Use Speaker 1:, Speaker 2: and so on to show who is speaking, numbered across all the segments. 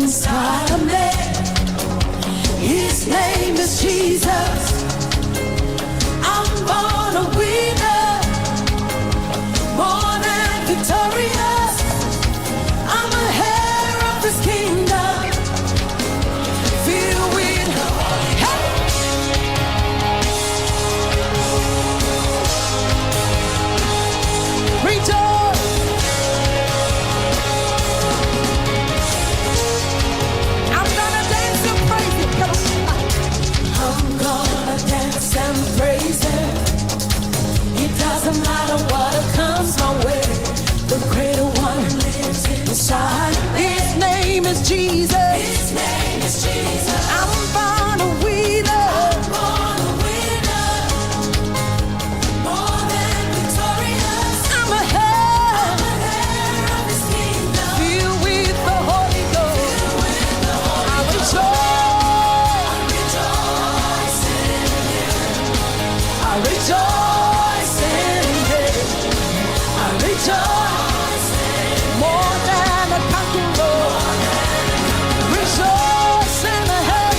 Speaker 1: inside of me. His name is Jesus. I'm born a winner, more than victorious. I'm a heir of His kingdom, filled with hey. Rejoice. I'm gonna dance and praise Him. Come on. I'm gonna dance and praise Him. It doesn't matter what comes my way. The greater one lives inside. His name is Jesus. His name is Jesus. I'm born a winner. I'm born a winner, more than victorious. I'm a heir of His kingdom, filled with the Holy Ghost. I rejoice in Him. I rejoice in Him. I rejoice more than a conqueror. Rejoice in the head.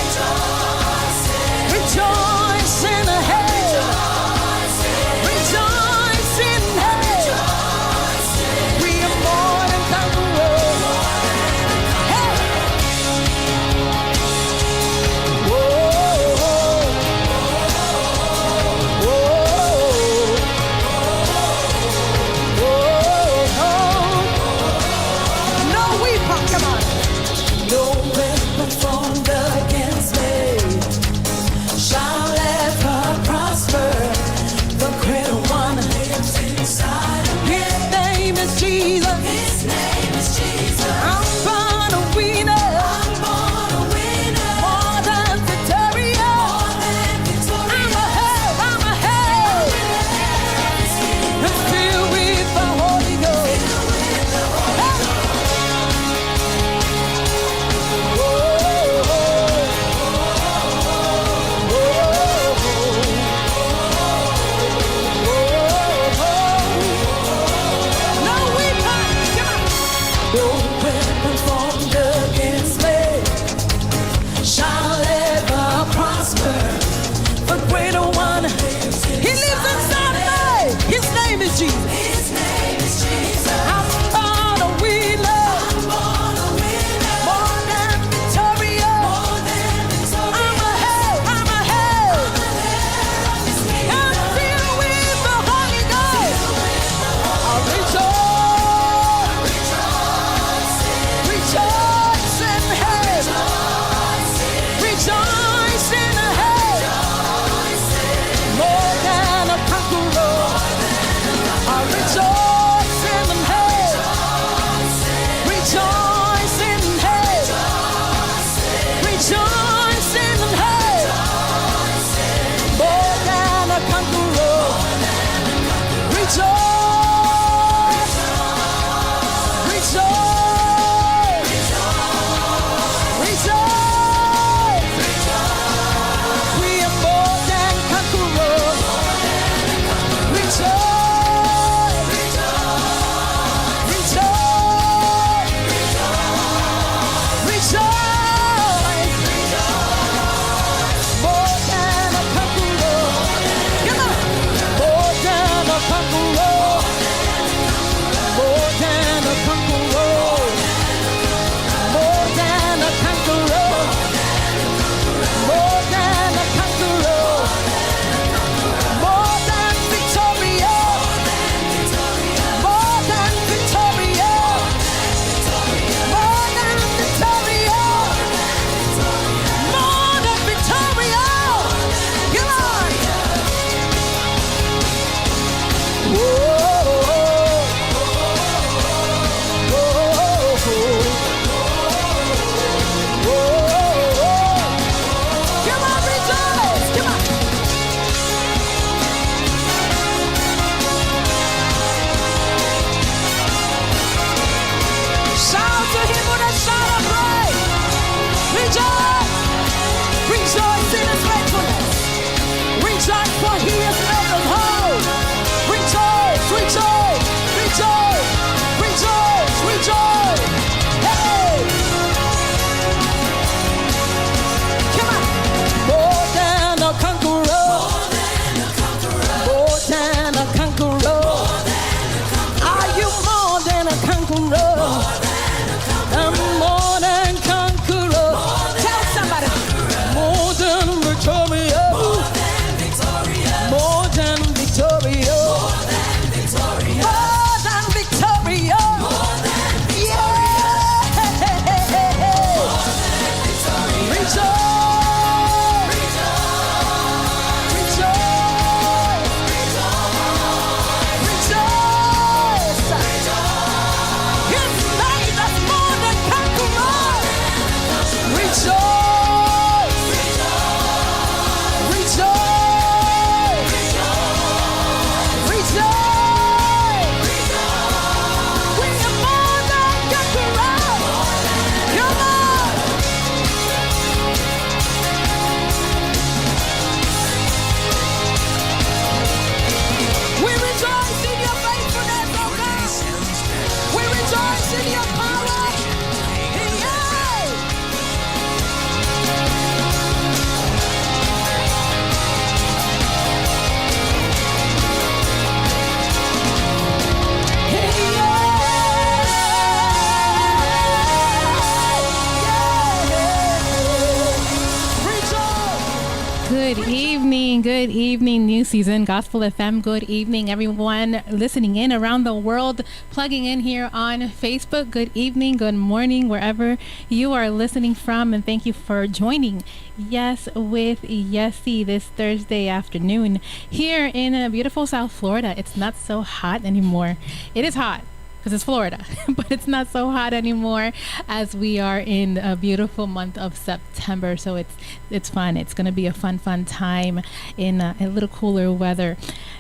Speaker 2: Good evening, New Season Gospel FM. Good evening, everyone listening in around the world, plugging in here on Facebook. Good evening, good morning, wherever you are listening from, and thank you for joining Yes with Yesse this Thursday afternoon here in beautiful South Florida. It's not so hot anymore. It is hot because it's Florida, but it's not so hot anymore as we are in a beautiful month of September. So it's fun. It's going to be a fun time in a little cooler weather.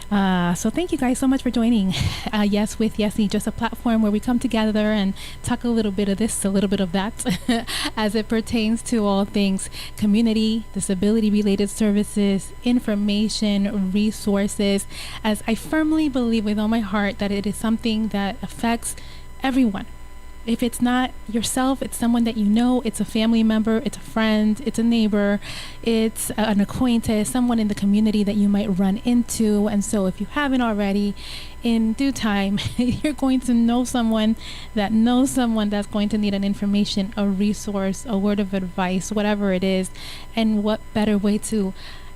Speaker 2: So thank you guys so much for joining Yes with Yesse, just a platform where we come together and talk a little bit of this, a little bit of that as it pertains to all things community, disability related services, information, resources, as I firmly believe with all my heart that it is something that affects everyone. If it's not yourself, it's someone that you know, it's a family member, it's a friend, it's a neighbor, it's an acquaintance, someone in the community that you might run into. And so if you haven't already, in due time, you're going to know someone that knows someone that's going to need an information, a resource, a word of advice, whatever it is. And what better way to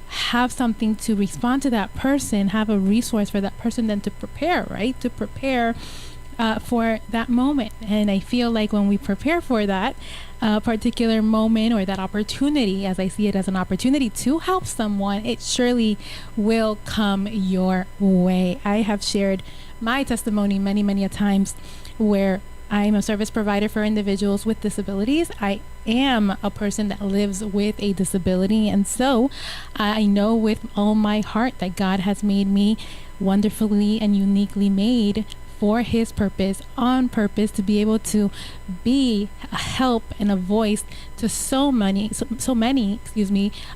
Speaker 2: have something to respond to that person, have a resource for that person than to prepare, right? To prepare for that moment. And I feel like when we prepare for that particular moment or that opportunity, as I see it as an opportunity to help someone, it surely will come your way. I have shared my testimony many a times where I'm a service provider for individuals with disabilities. I am a person that lives with a disability. And so I know with all my heart that God has made me wonderfully and uniquely made for his purpose, on purpose, to be able to be a help and a voice to so many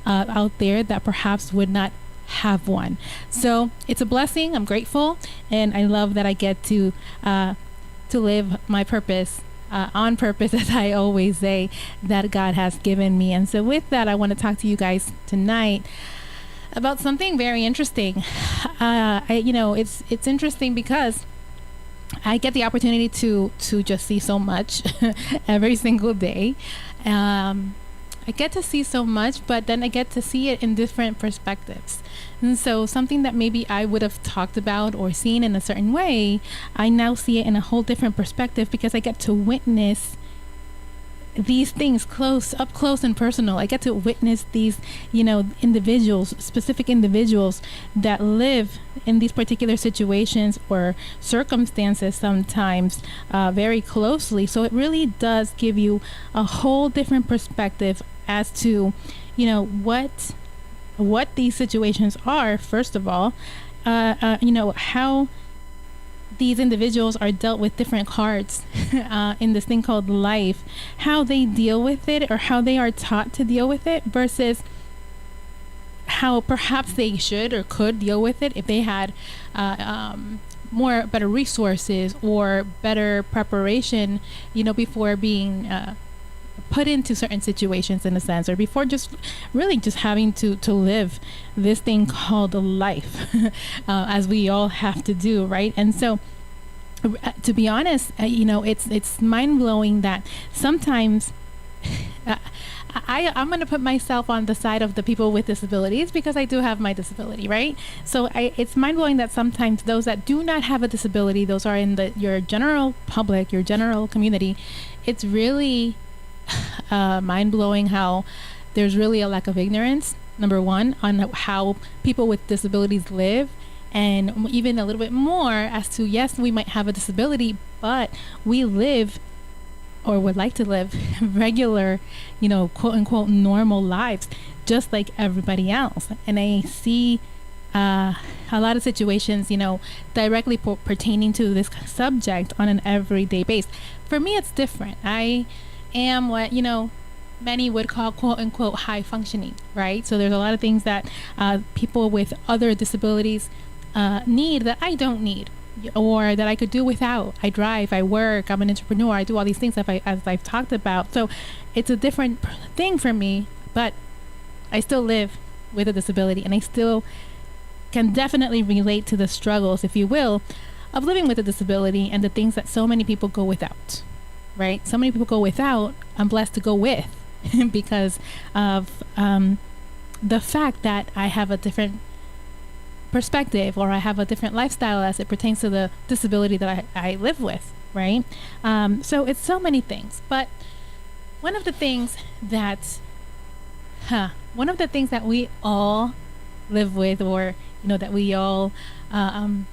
Speaker 2: out there that perhaps would not have one. So it's a blessing. I'm grateful, and I love that I get to live my purpose on purpose, as I always say, that God has given me. And so with that, I want to talk to you guys tonight about something very interesting. It's interesting because I get the opportunity to just see so much every single day. I get to see so much, but then I get to see it in different perspectives. And so something that maybe I would have talked about or seen in a certain way, I now see it in a whole different perspective because I get to witness these things up close and personal. I get to witness these, specific individuals that live in these particular situations or circumstances sometimes very closely. So it really does give you a whole different perspective as to, what these situations are, first of all, how these individuals are dealt with different cards in this thing called life, how they deal with it or how they are taught to deal with it versus how perhaps they should or could deal with it if they had better resources or better preparation, before being put into certain situations, in a sense, or before just having to live this thing called life as we all have to do, right? And so to be honest, it's mind-blowing that sometimes I'm going to put myself on the side of the people with disabilities because I do have my disability, right? So it's mind-blowing that sometimes those that do not have a disability, those are in your general public, your general community, it's really mind-blowing how there's really a lack of ignorance, number one, on how people with disabilities live, and even a little bit more as to, yes, we might have a disability, but we live or would like to live regular, quote unquote normal lives just like everybody else. And I see a lot of situations, directly pertaining to this subject on an everyday basis. For me, it's different. I am what many would call quote unquote high functioning, right? So there's a lot of things that people with other disabilities need that I don't need, or that I could do without. I drive, I work, I'm an entrepreneur, I do all these things as I've talked about. So it's a different thing for me, but I still live with a disability, and I still can definitely relate to the struggles, if you will, of living with a disability and the things that so many people go without. Right? So many people go without. I'm blessed to go with because of the fact that I have a different perspective or I have a different lifestyle as it pertains to the disability that I live with, right? So it's so many things. But one of the things that we all live with, or that we all from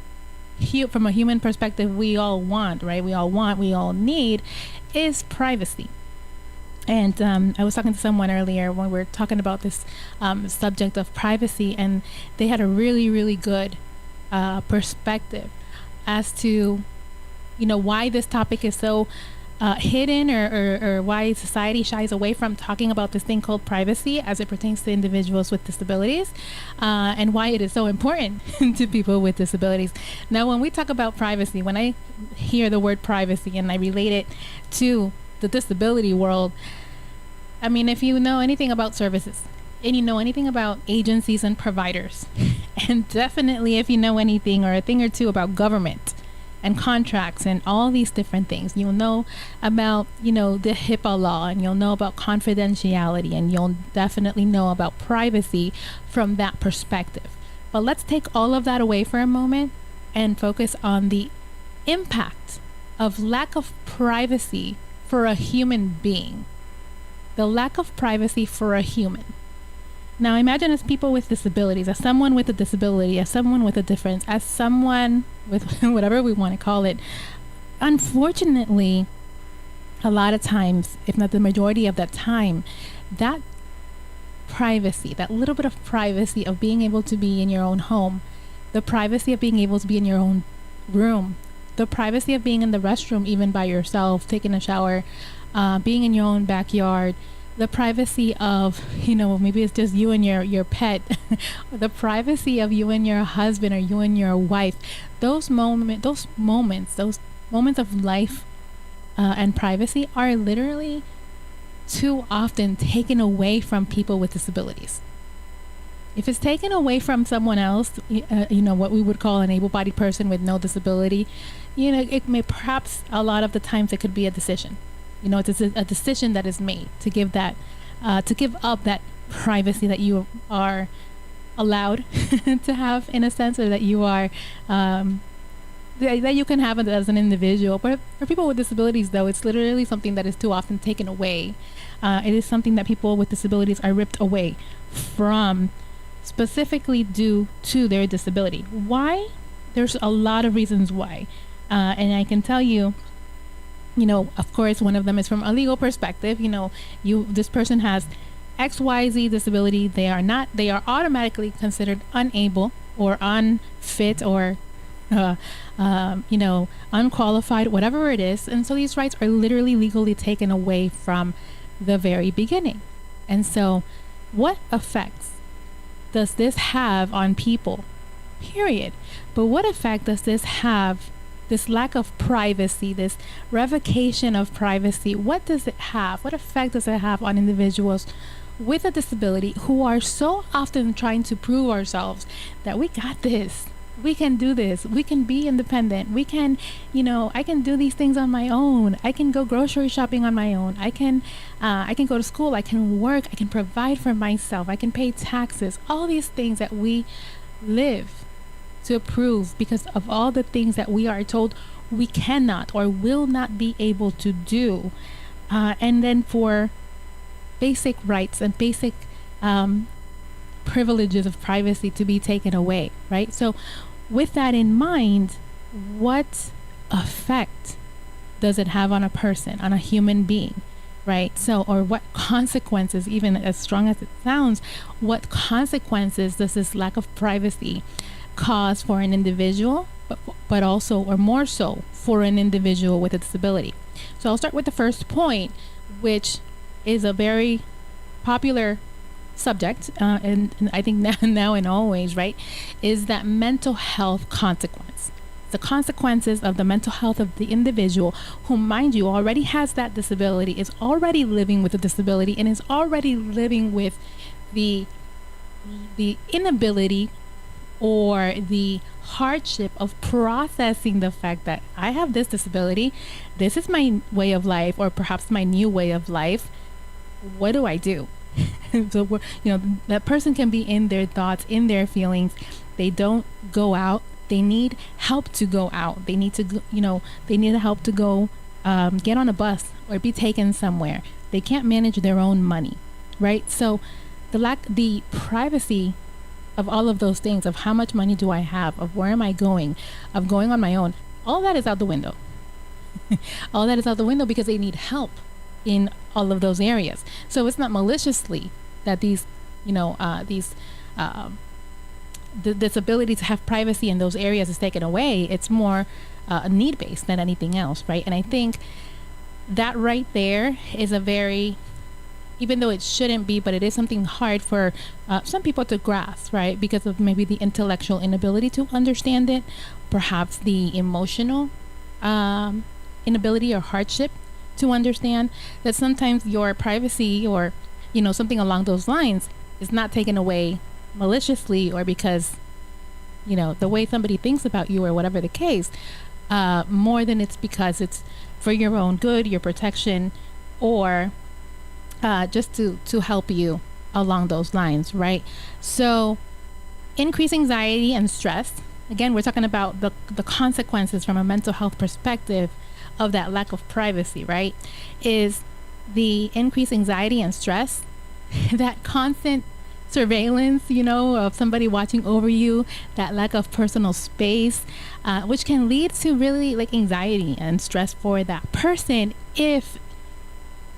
Speaker 2: a human perspective, we all want, right? We all need is privacy. And I was talking to someone earlier when we were talking about this subject of privacy, and they had a really, really good perspective as to, why this topic is so hidden, or why society shies away from talking about this thing called privacy as it pertains to individuals with disabilities, and why it is so important to people with disabilities. Now, when we talk about privacy, when I hear the word privacy and I relate it to the disability world, I mean, if you know anything about services and you know anything about agencies and providers, and definitely if you know anything or a thing or two about government and contracts and all these different things, you'll know about, the HIPAA law, and you'll know about confidentiality, and you'll definitely know about privacy from that perspective. But let's take all of that away for a moment and focus on the impact of lack of privacy for a human being. The lack of privacy for a human. Now imagine as people with disabilities, as someone with a disability, as someone with a difference, as someone with whatever we want to call it. Unfortunately, a lot of times, if not the majority of that time, that privacy, that little bit of privacy of being able to be in your own home, the privacy of being able to be in your own room, the privacy of being in the restroom even by yourself, taking a shower, being in your own backyard, the privacy of, maybe it's just you and your pet, the privacy of you and your husband or you and your wife, those moments of life and privacy are literally too often taken away from people with disabilities. If it's taken away from someone else, what we would call an able-bodied person with no disability, it may, perhaps a lot of the times it could be a decision. It's a decision that is made to give up that privacy that you are allowed to have, in a sense, or that you are, that you can have as an individual. But for people with disabilities, though, it's literally something that is too often taken away. It is something that people with disabilities are ripped away from, specifically due to their disability. Why? There's a lot of reasons why. And I can tell you, of course, one of them is from a legal perspective. This person has XYZ disability. They are automatically considered unable or unfit or, unqualified, whatever it is. And so these rights are literally legally taken away from the very beginning. And so what effects does this have on people? Period. But what effect does this have? This lack of privacy, this revocation of privacy, what does it have? What effect does it have on individuals with a disability who are so often trying to prove ourselves that we got this, we can do this, we can be independent, we can, I can do these things on my own, I can go grocery shopping on my own, I can go to school, I can work, I can provide for myself, I can pay taxes, all these things that we live to approve because of all the things that we are told we cannot or will not be able to do, and then for basic rights and basic privileges of privacy to be taken away, right? So with that in mind, what effect does it have on a person, on a human being, right? So, or what consequences, even as strong as it sounds, what consequences does this lack of privacy cause for an individual, but also, or more so, for an individual with a disability? So I'll start with the first point, which is a very popular subject, and I think now and always, right, is that mental health consequence. The consequences of the mental health of the individual who, mind you, already has that disability, is already living with a disability, and is already living with the inability or the hardship of processing the fact that I have this disability, this is my way of life, or perhaps my new way of life. What do I do? So that person can be in their thoughts, in their feelings. They don't go out. They need help to go out. They need to, they need help to go get on a bus or be taken somewhere. They can't manage their own money, right? So the privacy of all of those things, of how much money do I have, of where am I going, of going on my own, all that is out the window. All that is out the window because they need help in all of those areas. So it's not maliciously that this ability to have privacy in those areas is taken away. It's more need-based than anything else, right? And I think that right there is even though it shouldn't be, but it is something hard for some people to grasp, right? Because of maybe the intellectual inability to understand it, perhaps the emotional inability or hardship to understand that sometimes your privacy or, something along those lines is not taken away maliciously or because, the way somebody thinks about you or whatever the case, more than it's because it's for your own good, your protection, or just to help you along those lines, right? So increased anxiety and stress, again, we're talking about the consequences from a mental health perspective of that lack of privacy, right? Is the increased anxiety and stress, that constant surveillance, of somebody watching over you, that lack of personal space, which can lead to really like anxiety and stress for that person if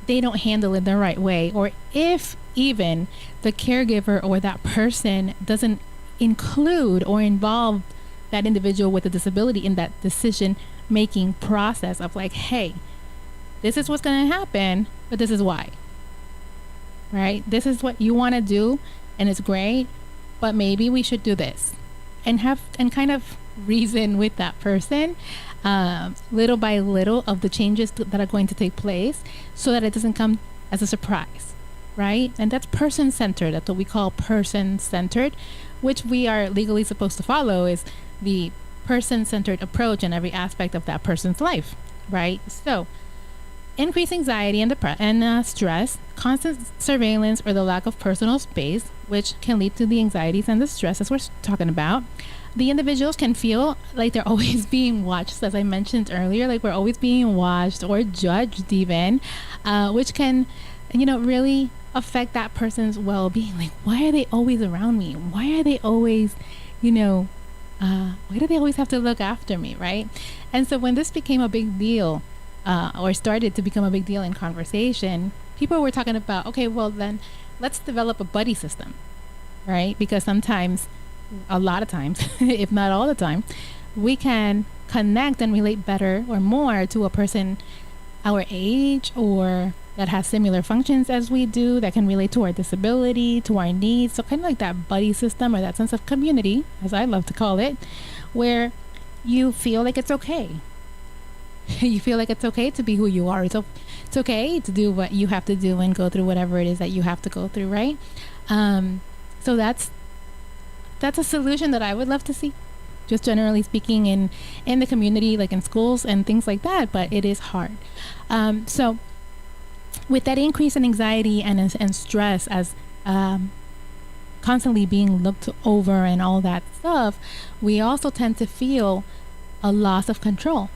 Speaker 2: they don't handle it the right way, or if even the caregiver or that person doesn't include or involve that individual with a disability in that decision making process of like, hey, this is what's going to happen, but this is why, right? This is what you want to do and it's great, but maybe we should do this, and kind of reason with that person little by little of the changes that are going to take place so that it doesn't come as a surprise, right? And that's person-centered. That's what we call person-centered, which we are legally supposed to follow, is the person-centered approach in every aspect of that person's life, right? So increased anxiety and stress, constant surveillance, or the lack of personal space, which can lead to the anxieties and the stress as we're talking about. The individuals can feel like they're always being watched, as I mentioned earlier, like we're always being watched or judged even, which can, really affect that person's well-being. Like, why are they always around me? Why are they always, why do they always have to look after me, right? And so when this became a big deal, or started to become a big deal in conversation, people were talking about, okay, well then let's develop a buddy system, right? Because sometimes, a lot of times, if not all the time, we can connect and relate better or more to a person our age or that has similar functions as we do, that can relate to our disability, to our needs. So kind of like that buddy system or that sense of community, as I love to call it, where you feel like it's okay. You feel like it's okay to be who you are. It's okay to do what you have to do and go through whatever it is that you have to go through, right? So that's a solution that I would love to see, just generally speaking, in the community, like in schools and things like that. But it is hard. So with that increase in anxiety and stress as constantly being looked over and all that stuff, we also tend to feel a loss of control,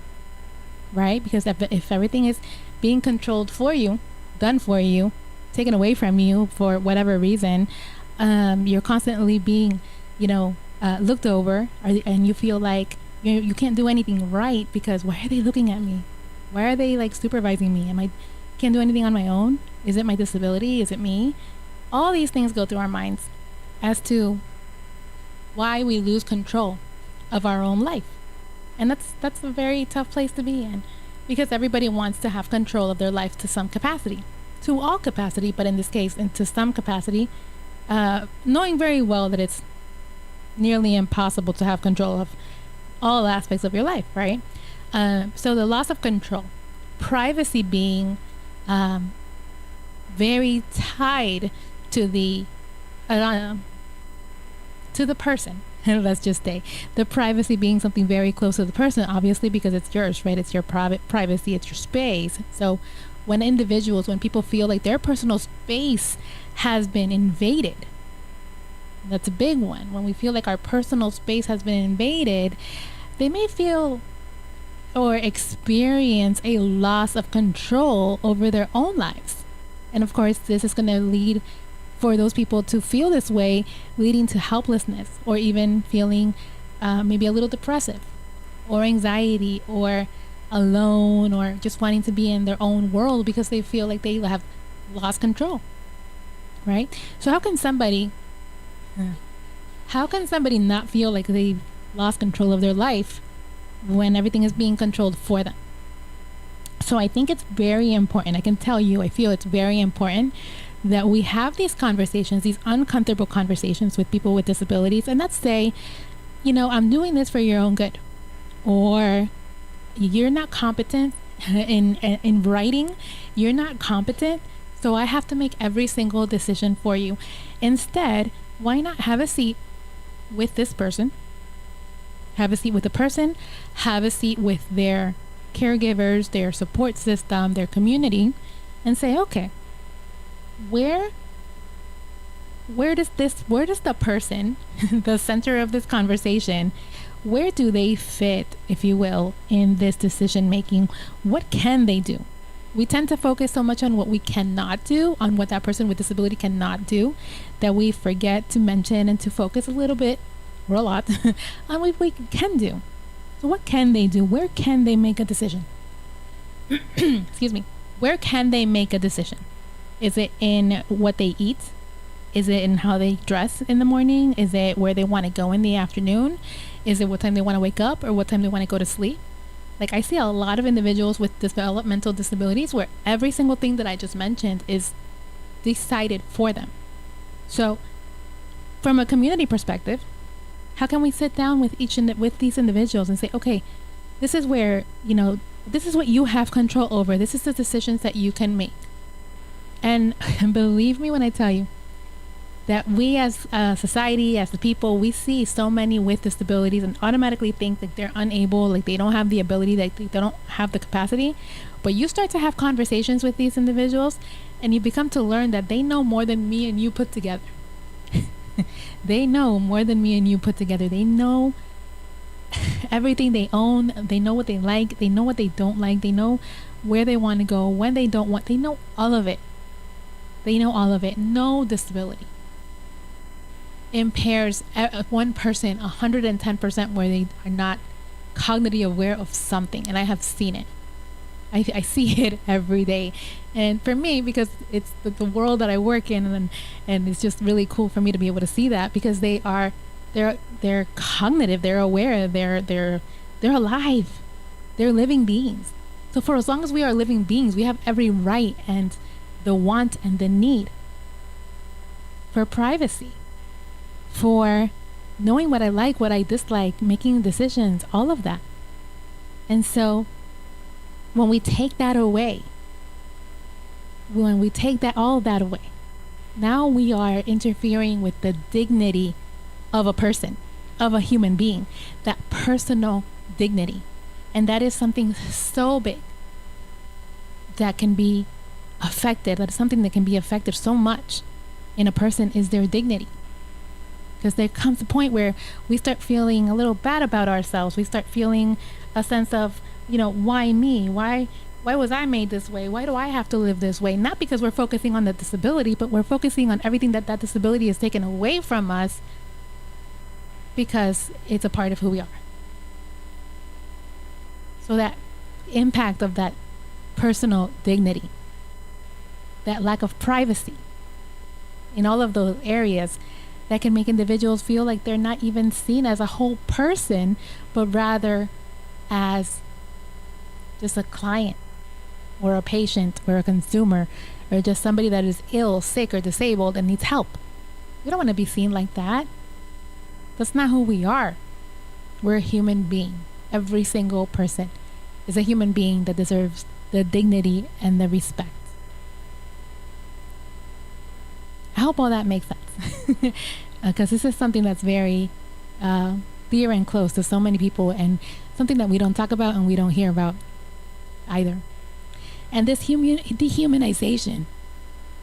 Speaker 2: right? Because if everything is being controlled for you, done for you, taken away from you for whatever reason, you're constantly being, looked over, and you feel like you can't do anything right because why are they looking at me? Why are they like supervising me? Can't do anything on my own? Is it my disability? Is it me? All these things go through our minds as to why we lose control of our own life. And that's a very tough place to be in, because everybody wants to have control of their life to some capacity, to all capacity, but in this case, into some capacity, knowing very well that it's nearly impossible to have control of all aspects of your life, right? So the loss of control, privacy being very tied to the person. Let's just say the privacy being something very close to the person, obviously, because it's yours, right? It's your private privacy, it's your space. So when people feel like their personal space has been invaded. That's a big one. When we feel like our personal space has been invaded, they may feel or experience a loss of control over their own lives. And of course, this is going to lead for those people to feel this way, leading to helplessness or even feeling maybe a little depressive or anxiety or alone or just wanting to be in their own world because they feel like they have lost control, right? So how can somebody not feel like they've lost control of their life when everything is being controlled for them? So I think it's very important. I can tell you, I feel it's very important that we have these conversations, these uncomfortable conversations with people with disabilities, and let's say, I'm doing this for your own good, or you're not competent in writing, you're not competent, so I have to make every single decision for you. Instead, why not have a seat with this person, have a seat with the person, have a seat with their caregivers, their support system, their community, and say, okay, where does the person, the center of this conversation, where do they fit, if you will, in this decision making? What can they do? We tend to focus so much on what we cannot do, on what that person with disability cannot do, that we forget to mention and to focus a little bit or a lot on what we can do. So what can they do? Where can they make a decision? Excuse me. Where can they make a decision? Is it in what they eat? Is it in how they dress in the morning? Is it where they want to go in the afternoon? Is it what time they want to wake up or what time they want to go to sleep? Like, I see a lot of individuals with developmental disabilities where every single thing that I just mentioned is decided for them. So from a community perspective, how can we sit down with with these individuals and say, okay, this is where, this is what you have control over. This is the decisions that you can make. And believe me when I tell you that we as a society, as the people, we see so many with disabilities and automatically think that they're unable, like they don't have the ability, that they don't have the capacity. But you start to have conversations with these individuals and you become to learn that they know more than me and you put together. They know more than me and you put together. They know everything they own. They know what they like. They know what they don't like. They know where they want to go, when they don't want. They know all of it. They know all of it. No disability impairs one person 110% where they are not cognitively aware of something. And I have seen it. I see it every day. And for me, because it's the world that I work in, and it's just really cool for me to be able to see that, because they're cognitive, they're aware, they're alive, they're living beings. So for as long as we are living beings, we have every right and the want and the need for privacy, for knowing what I like, what I dislike, making decisions, all of that. And so when we take that away, all of that away, now we are interfering with the dignity of a person, of a human being, that personal dignity. And that is something so big that can be affected. That is something that can be affected so much in a person, is their dignity. Because there comes a point where we start feeling a little bad about ourselves. We start feeling a sense of, why me? Why was I made this way? Why do I have to live this way? Not because we're focusing on the disability, but we're focusing on everything that disability is taken away from us, because it's a part of who we are. So that impact of that personal dignity, that lack of privacy in all of those areas, that can make individuals feel like they're not even seen as a whole person, but rather as just a client or a patient or a consumer or just somebody that is ill, sick, or disabled and needs help. We don't want to be seen like that. That's not who we are. We're a human being. Every single person is a human being that deserves the dignity and the respect. I hope all that makes sense. Because this is something that's very dear and close to so many people, and something that we don't talk about and we don't hear about either. And this dehumanization,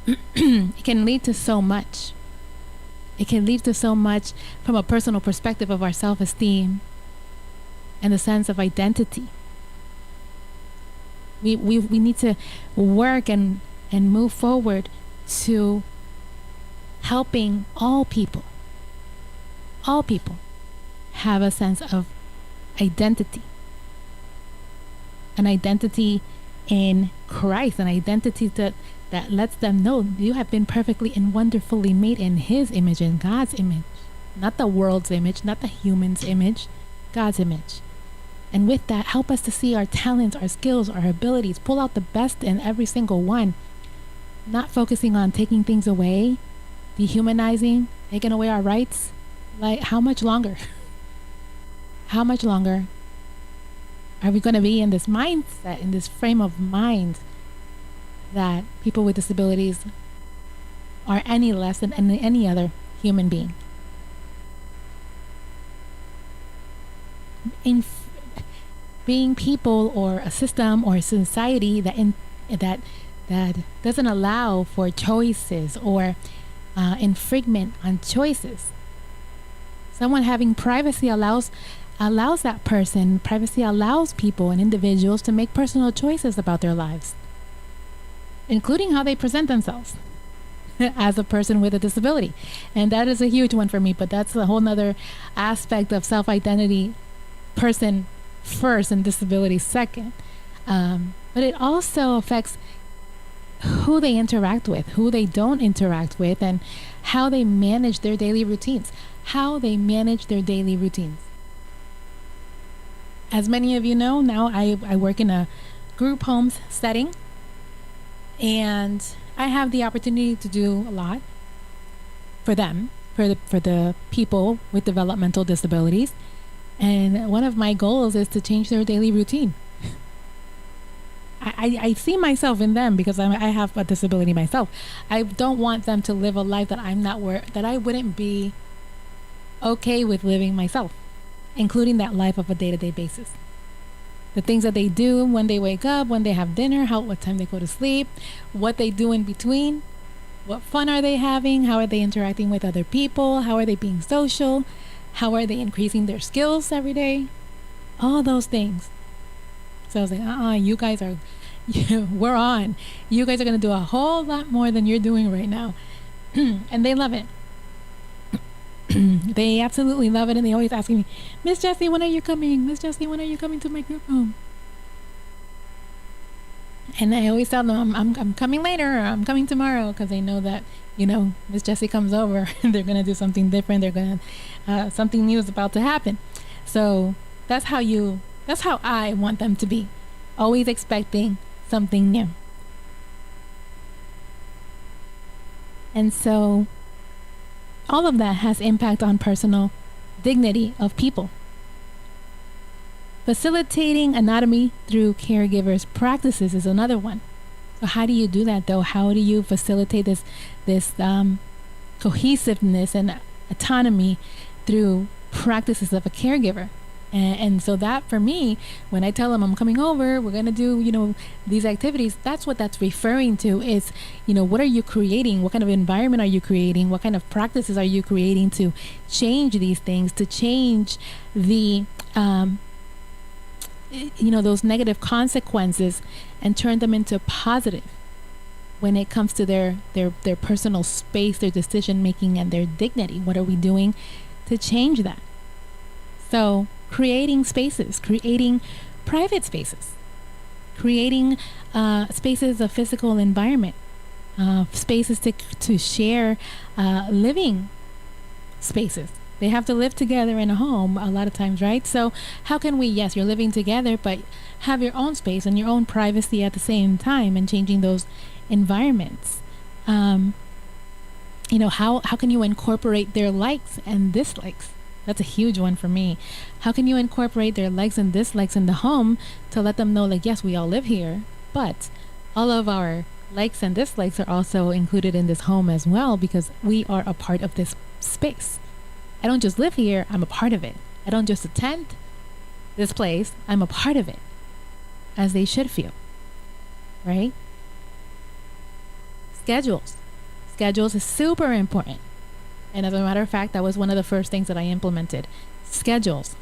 Speaker 2: it can lead to so much. It can lead to so much from a personal perspective of our self-esteem and the sense of identity. We need to work and move forward to helping all people have a sense of identity. An identity in Christ, an identity that lets them know you have been perfectly and wonderfully made in His image, in God's image. Not the world's image, not the human's image, God's image. And with that, help us to see our talents, our skills, our abilities, pull out the best in every single one. Not focusing on taking things away, dehumanizing, taking away our rights. Like, how much longer? How much longer are we going to be in this mindset, in this frame of mind, that people with disabilities are any less than any other human being? Being people or a system or a society that doesn't allow for choices or infringement on choices. Someone having privacy allows that person, privacy allows people and individuals to make personal choices about their lives, including how they present themselves as a person with a disability. And that is a huge one for me, but that's a whole nother aspect of self-identity, person first and disability second. But it also affects who they interact with, who they don't interact with, and how they manage their daily routines. As many of you know, now I work in a group homes setting, and I have the opportunity to do a lot for them, for the people with developmental disabilities. And one of my goals is to change their daily routine. I see myself in them because I have a disability myself. I don't want them to live a life that that I wouldn't be okay with living myself, including that life of a day-to-day basis. The things that they do when they wake up, when they have dinner, what time they go to sleep, what they do in between, what fun are they having, how are they interacting with other people, how are they being social, how are they increasing their skills every day, all those things. So I was like, you guys are, we're on. You guys are going to do a whole lot more than you're doing right now. And they love it. They absolutely love it. And they always asking me, Miss Jessie, when are you coming? Miss Jessie, when are you coming to my group home? And I always tell them, I'm coming later, or I'm coming tomorrow, because they know that, Miss Jessie comes over and they're going to do something different. They're going to, something new is about to happen. So that's how I want them to be, always expecting something new. And so all of that has impact on personal dignity of people. Facilitating autonomy through caregivers practices is another one. So how do you do that, though? How do you facilitate this cohesiveness and autonomy through practices of a caregiver? And so that, for me, when I tell them I'm coming over, we're going to do, these activities, that's what that's referring to is, what are you creating? What kind of environment are you creating? What kind of practices are you creating to change these things, to change the, those negative consequences and turn them into positive when it comes to their personal space, their decision making, and their dignity? What are we doing to change that? So creating spaces, creating private spaces, creating spaces of physical environment, spaces to share living spaces. They have to live together in a home a lot of times, right? So how can we, yes, you're living together, but have your own space and your own privacy at the same time, and changing those environments? How can you incorporate their likes and dislikes? That's a huge one for me. How can you incorporate their likes and dislikes in the home to let them know, like, yes, we all live here, but all of our likes and dislikes are also included in this home as well, because we are a part of this space. I don't just live here, I'm a part of it. I don't just attend this place, I'm a part of it, as they should feel. right? Schedules. Schedules is super important. And as a matter of fact, that was one of the first things that I implemented. Schedules.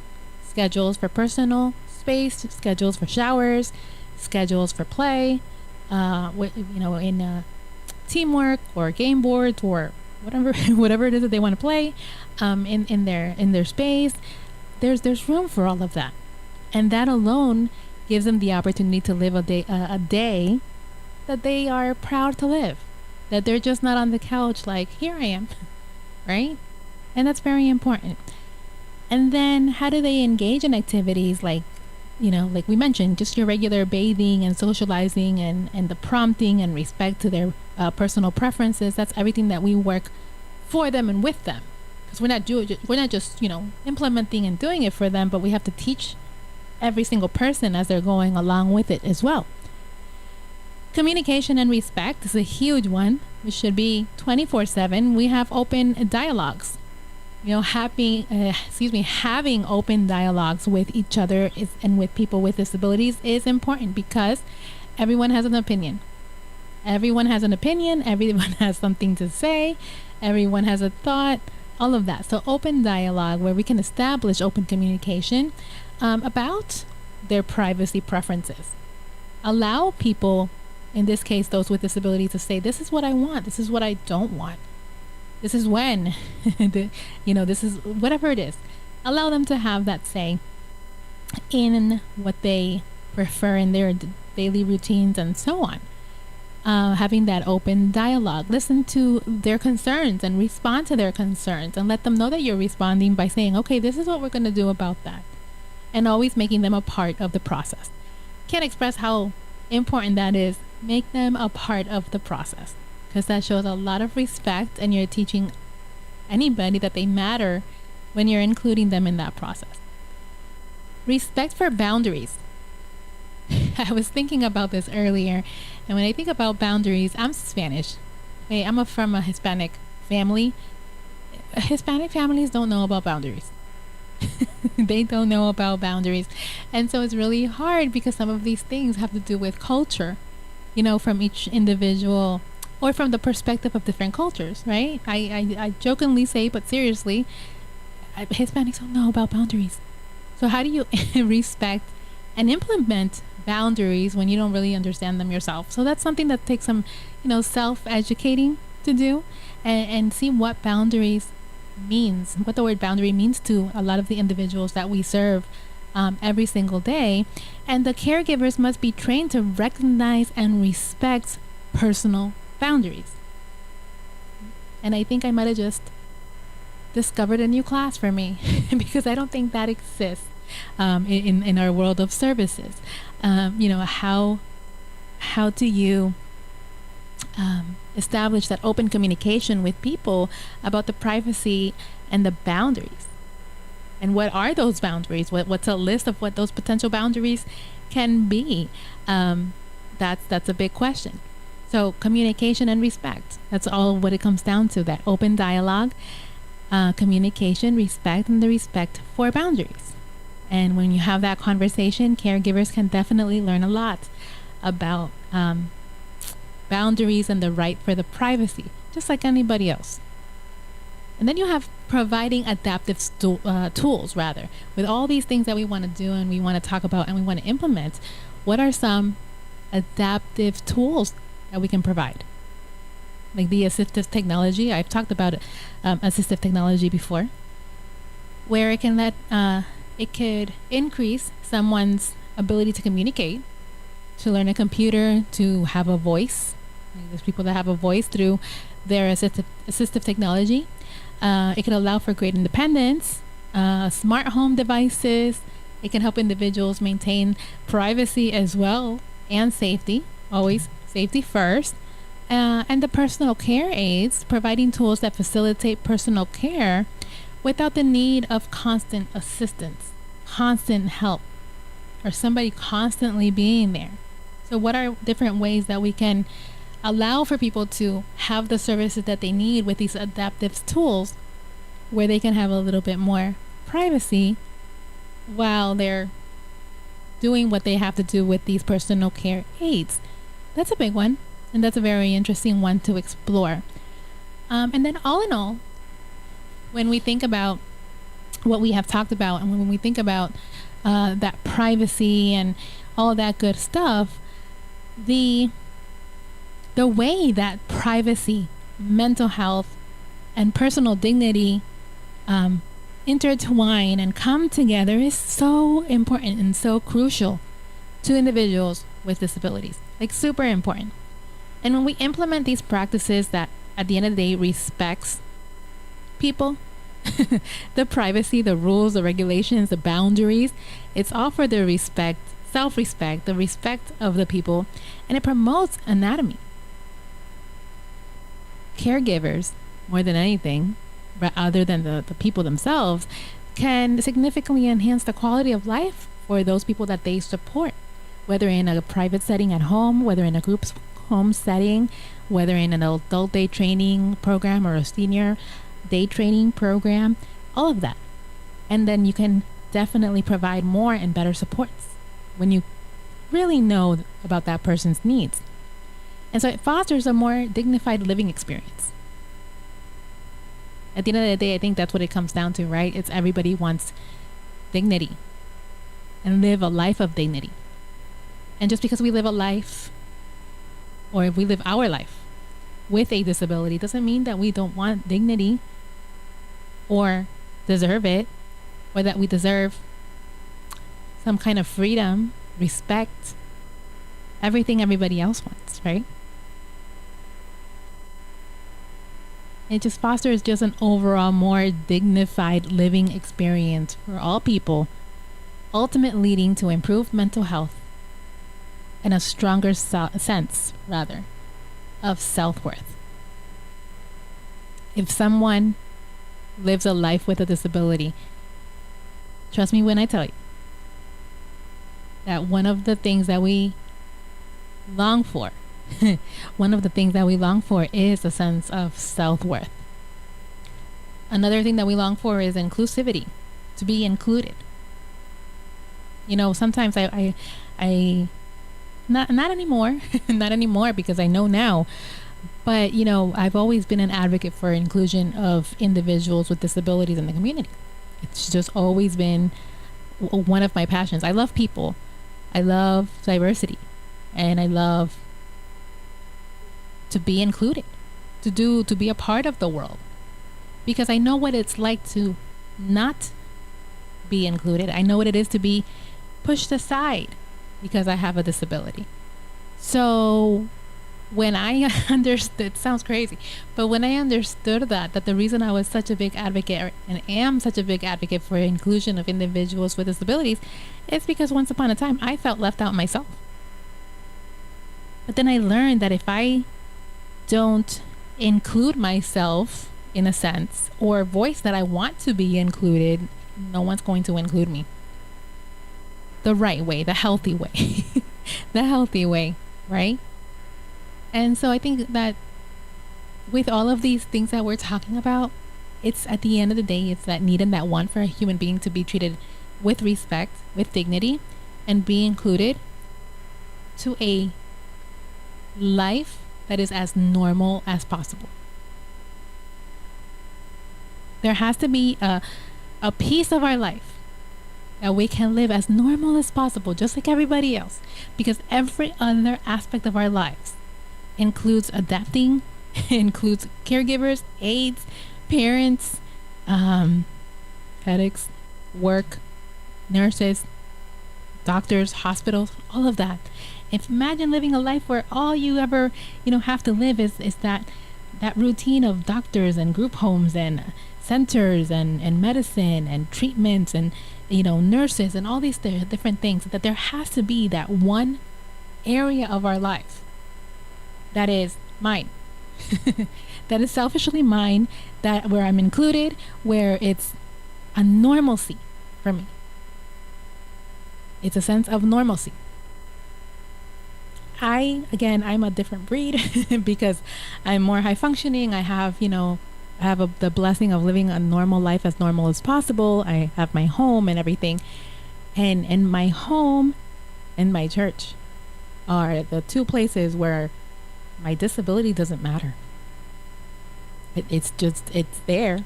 Speaker 2: Schedules for personal space, schedules for showers, schedules for play, in teamwork or game boards or whatever whatever it is that they want to play, in their space. There's room for all of that, and that alone gives them the opportunity to live a day that they are proud to live. That they're just not on the couch like, here I am, right? And that's very important. And then how do they engage in activities like we mentioned, just your regular bathing and socializing and the prompting and respect to their personal preferences. That's everything that we work for them and with them. Because we're not just implementing and doing it for them, but we have to teach every single person as they're going along with it as well. Communication and respect is a huge one, which should be 24/7. We have open dialogues. Having open dialogues with each other and with people with disabilities is important because everyone has an opinion. Everyone has an opinion. Everyone has something to say. Everyone has a thought. All of that. So open dialogue where we can establish open communication about their privacy preferences. Allow people, in this case, those with disabilities, to say, this is what I want. This is what I don't want. This is when, this is whatever it is. Allow them to have that say in what they prefer in their daily routines and so on. Having that open dialogue. Listen to their concerns and respond to their concerns and let them know that you're responding by saying, okay, this is what we're going to do about that. And always making them a part of the process. Can't express how important that is. Make them a part of the process. Because that shows a lot of respect, and you're teaching anybody that they matter when you're including them in that process. Respect for boundaries. I was thinking about this earlier, and when I think about boundaries, I'm Spanish. Okay, I'm from a Hispanic family. Hispanic families don't know about boundaries. They don't know about boundaries. And so it's really hard because some of these things have to do with culture, from each individual or from the perspective of different cultures, right? I jokingly say, but seriously, Hispanics don't know about boundaries. So how do you respect and implement boundaries when you don't really understand them yourself? So that's something that takes some, self-educating to do and see what boundaries means, what the word boundary means to a lot of the individuals that we serve every single day. And the caregivers must be trained to recognize and respect personal boundaries. And I think I might have just discovered a new class for me because I don't think that exists in our world of services. How do you establish that open communication with people about the privacy and the boundaries? And what are those boundaries? What's a list of what those potential boundaries can be? That's a big question. So communication and respect. That's all what it comes down to, that open dialogue, communication, respect, and the respect for boundaries. And when you have that conversation, caregivers can definitely learn a lot about boundaries and the right for the privacy, just like anybody else. And then you have providing adaptive tools, rather. With all these things that we want to do and we want to talk about and we want to implement, what are some adaptive tools that we can provide? Like the assistive technology. I've talked about assistive technology before, where it can it could increase someone's ability to communicate, to learn a computer, to have a voice. Like there's people that have a voice through their assistive technology. It can allow for great independence, smart home devices. It can help individuals maintain privacy as well and safety, always safety first. And the personal care aids, providing tools that facilitate personal care without the need of constant assistance, constant help, or somebody constantly being there. So what are different ways that we can allow for people to have the services that they need with these adaptive tools where they can have a little bit more privacy while they're doing what they have to do with these personal care aids? that's a big one. And that's a very interesting one to explore. And then all in all, when we think about what we have talked about, and when we think about that privacy and all that good stuff, the way that privacy, mental health, and personal dignity intertwine and come together is so important and so crucial to individuals with disabilities. Like, super important. And when we implement these practices that at the end of the day respects people, the privacy, the rules, the regulations, the boundaries, it's all for the respect, self-respect, the respect of the people, and it promotes anatomy. Caregivers, more than anything, other than the people themselves, can significantly enhance the quality of life for those people that they support, whether in a private setting at home, whether in a group home setting, whether in an adult day training program or a senior day training program, all of that. And then you can definitely provide more and better supports when you really know about that person's needs. And so it fosters a more dignified living experience. At the end of the day, I think that's what it comes down to, right? It's everybody wants dignity and live a life of dignity. And just because we live a life, or if we live our life with a disability, doesn't mean that we don't want dignity or deserve it, or that we deserve some kind of freedom, respect, everything everybody else wants, right? It just fosters just an overall more dignified living experience for all people, ultimately leading to improved mental health and a stronger sense of self-worth. If someone lives a life with a disability, trust me when I tell you that one of the things that we long for is a sense of self-worth. Another thing that we long for is inclusivity, to be included. You know, sometimes I not anymore, not anymore, because I know now, but you know, I've always been an advocate for inclusion of individuals with disabilities in the community. It's just always been one of my passions. I love people. I love diversity, and I love to be included, to be a part of the world, because I know what it's like to not be included. I know what it is to be pushed aside because I have a disability. So when I understood, it sounds crazy, but when I understood that the reason I was such a big advocate and am such a big advocate for inclusion of individuals with disabilities is because once upon a time I felt left out myself. But then I learned that if I don't include myself in a sense, or voice that I want to be included, no one's going to include me the right way, the healthy way, the healthy way, right? And so I think that with all of these things that we're talking about, it's at the end of the day, it's that need and that want for a human being to be treated with respect, with dignity, and be included to a life that is as normal as possible. There has to be a piece of our life that we can live as normal as possible, just like everybody else, because every other aspect of our lives includes adapting, includes caregivers, aides, parents, headaches, work, nurses, doctors, hospitals, all of that. If imagine living a life where all you ever, have to live is that routine of doctors and group homes and centers and medicine and treatments and nurses and all these different things, that there has to be that one area of our life that is mine, that is selfishly mine, that where I'm included, where it's a normalcy for me. It's a sense of normalcy. I'm a different breed because I'm more high functioning. I have, the blessing of living a normal life as normal as possible. I have my home and everything. And in my home and my church, are the two places where my disability doesn't matter. It's there.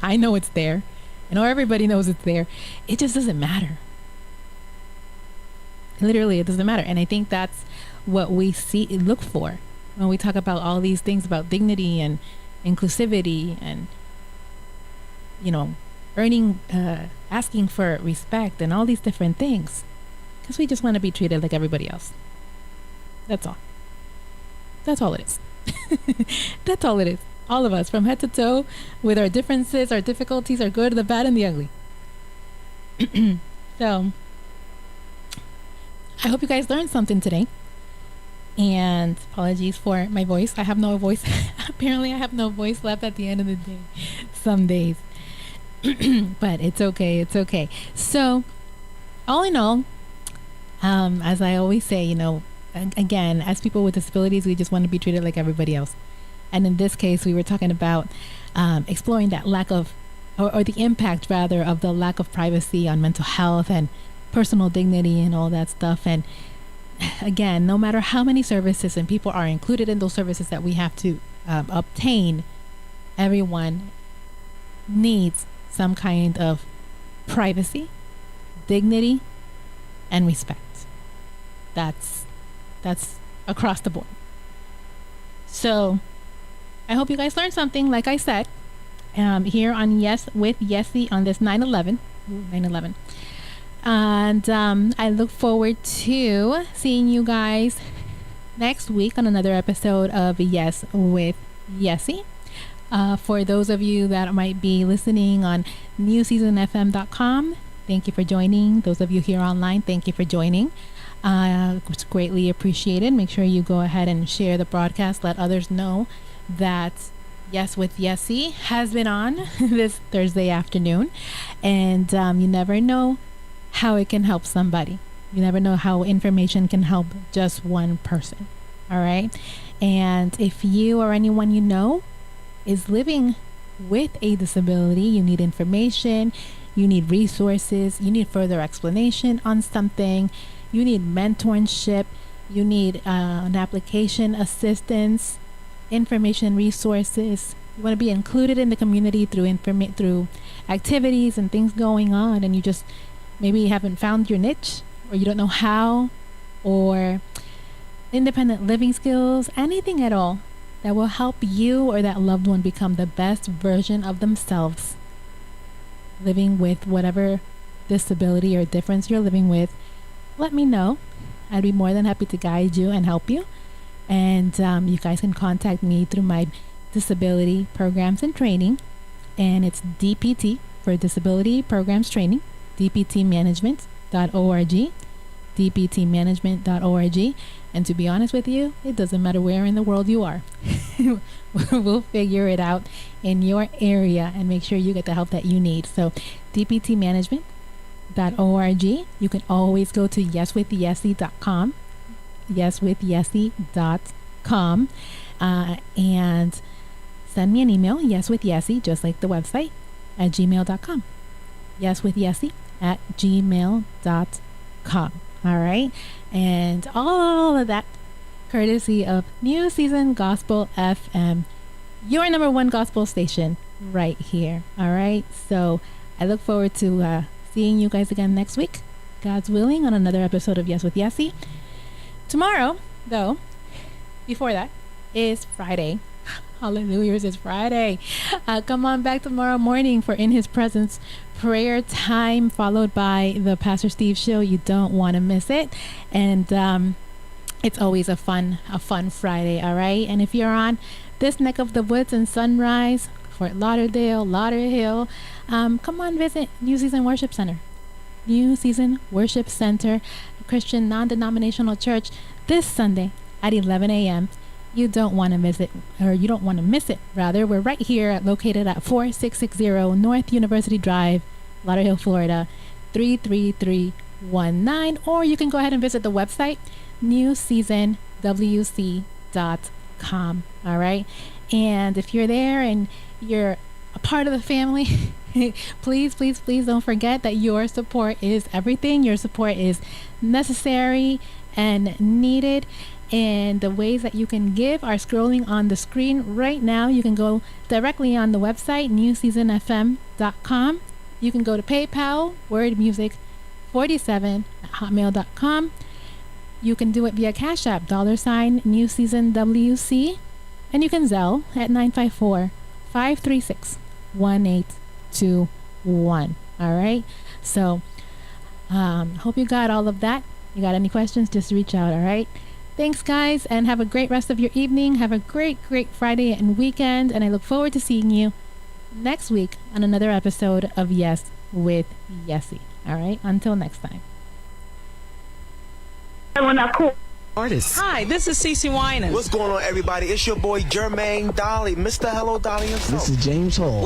Speaker 2: I know it's there. I know everybody knows it's there. It just doesn't matter. Literally, it doesn't matter. And I think that's what we look for when we talk about all these things about dignity and inclusivity and, asking for respect and all these different things. Because we just want to be treated like everybody else. That's all. That's all it is. That's all it is. All of us, from head to toe, with our differences, our difficulties, our good, the bad, and the ugly. So, I hope you guys learned something today. And apologies for my voice. I have no voice. Apparently, I have no voice left at the end of the day. Some days. But it's okay. It's okay. So, all in all, as I always say, again, as people with disabilities, we just want to be treated like everybody else. And in this case, we were talking about exploring that lack of, or the impact rather, of the lack of privacy on mental health and personal dignity and all that stuff. And again, no matter how many services and people are included in those services that we have to obtain, everyone needs some kind of privacy, dignity, and respect. That's across the board. So I hope you guys learned something, like I said, here on Yes with Yesse on this 9/11. And I look forward to seeing you guys next week on another episode of Yes with Yesse. For those of you that might be listening on newseasonfm.com, thank you for joining. Those of you here online, thank you for joining. It's greatly appreciated. Make sure you go ahead and share the broadcast. Let others know that Yes with Yesse has been on this Thursday afternoon. And you never know how it can help somebody. You never know how information can help just one person. All right. And if you or anyone you know is living with a disability, you need information, you need resources, you need further explanation on something, you need mentorship, you need an application assistance, information resources, you want to be included in the community through activities and things going on, and you just maybe haven't found your niche, or you don't know how, or independent living skills, anything at all that will help you or that loved one become the best version of themselves, living with whatever disability or difference you're living with, let me know. I'd be more than happy to guide you and help you. And you guys can contact me through my disability programs and training. And it's DPT for Disability Programs Training, dptmanagement.org, dptmanagement.org. And to be honest with you, it doesn't matter where in the world you are. We'll figure it out in your area and make sure you get the help that you need. So dptmanagement.org. You can always go to yeswithyesse.com, yeswithyesse.com, and send me an email, yeswithyesse, just like the website, at gmail.com. yeswithyesse@gmail.com. All right. And all of that courtesy of New Season Gospel FM, your number one gospel station right here. All right. So I look forward to seeing you guys again next week, God's willing, on another episode of Yes with Yesse. Tomorrow, though, before that, is Friday. Hallelujah, it's Friday. Come on back tomorrow morning for In His Presence prayer time, followed by the Pastor Steve show. You don't want to miss it. And it's always a fun Friday, all right? And if you're on this neck of the woods in Sunrise, Fort Lauderdale, Lauderhill, come on visit New Season Worship Center. New Season Worship Center, a Christian non-denominational church, this Sunday at 11 a.m. You don't want to miss it, rather. We're right here, located at 4660 North University Drive, Lauderhill, Florida, 33319. Or you can go ahead and visit the website, newseasonwc.com. All right. And if you're there and you're a part of the family, please don't forget that your support is everything. Your support is necessary and needed. And the ways that you can give are scrolling on the screen right now. You can go directly on the website, newseasonfm.com. You can go to PayPal, wordmusic47@hotmail.com. You can do it via Cash App, $New Season WC. And you can Zelle at 954-536-1821. All right. So, hope you got all of that. You got any questions, just reach out. All right. Thanks, guys, and have a great rest of your evening. Have a great Friday and weekend. And I look forward to seeing you next week on another episode of Yes with Yesse. All right. Until next time.
Speaker 3: Artists.
Speaker 4: Hi, this is Cece Winans.
Speaker 5: What's going on, everybody? It's your boy Jermaine Dolly, Mr. Hello Dolly himself.
Speaker 3: This is James Hall.